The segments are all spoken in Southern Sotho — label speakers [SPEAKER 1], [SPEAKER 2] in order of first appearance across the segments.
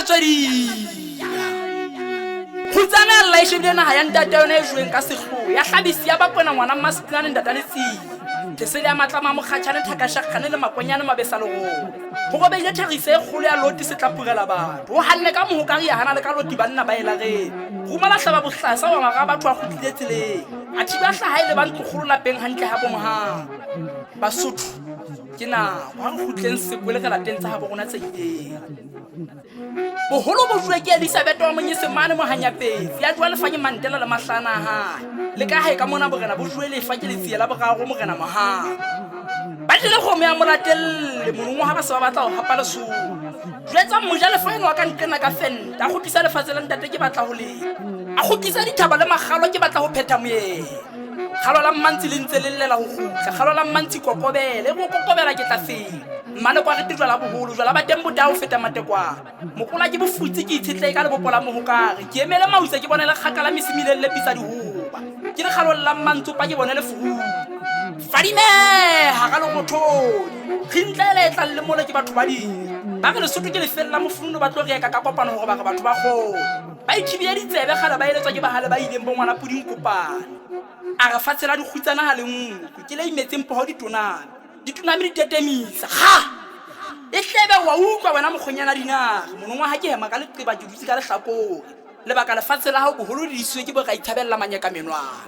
[SPEAKER 1] batswadi khutsana alla e shebile naha ya ntate yona e jweng ka sekgo ya hlabisi ya bapona ngwana Mmasitana ntata le tsi tesele ya matlama mo khatshane thakashakane le makonyane mabesalo go go beile thagise kholo ya loti se tlapurela batho o hanne ka mohokari ya hana le ka loti banna ba ela re rumala hlaba bohlasa wa maga batho a khutlile tseleng a thiba hlaha ile ba ntlogolo lapeng hantle ha bomoha Basotho ke na wa khutleng sekwele ka lateng tsa ha bo rona tseileng boholo bo jwe ke Elizabeth wa Monyesemane mo hanyapetsi ya jwa lefanye Mandela le mahlana ha le ka hae ka mona borena bo jwe le fa ke letsie la boraro morena maha ba tle go me ya moratelle monongwa ha ba se ba batla go hapa leso jwetsa moja le fine wa ka nkena ka fenta go tlisa lefatshe la ntate ke batla go le a go tlisa dithaba le magalo ke batla go phetha moye khalo la mmantsi le ntse le llela go gutla khalo la mmantsi kokobele go kokobela ke tla fela mmane kwa re titwa la boholo jwa la ba tembo da o feta matekwa mokola ke bofutsi ke itshitle ka le bopola mo hokare ke emele mausa ke bonela khakala misimile le pisa dihoba ke le khalo la mmantsi pa ke bonele fu fadime ha ga lo motho khintlele tla le mole ke batho ba di ba re le soto ke le fella mofuno ba tlo re ka kopana go ba ga batho ba go ba ithibiya ditsebe gala ba eletswa ke bahale ba ileng bo ngwana puding kopana a ga fatsela di khutsana ha le nku ke le imetseng po ho ditunami di tetemisa ha e hlebe wa utlwa wena mokhonyana dina monongwa ha ke hema ka leqeba ke dutse ka lehlakore le baka le fatsela ha go holo di iswe ke bo ga ithabella manyaka menwana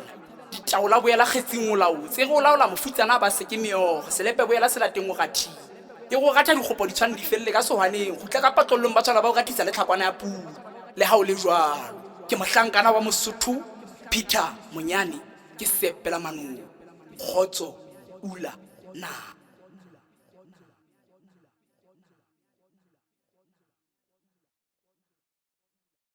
[SPEAKER 1] ditaola boela khetsing o lao tse go laola mofutsana ba se ke meo selepe boela se lateng go gathi ke go gatha dikgopo di tshwane di felle ka sohaneng go tla ka patlolong ba tswala ba go gathisa le tlhakwana ya pu le ha o le jwalo ke mohlankana wa Mosotho Peter Monyane ke sepela manong khotso ula na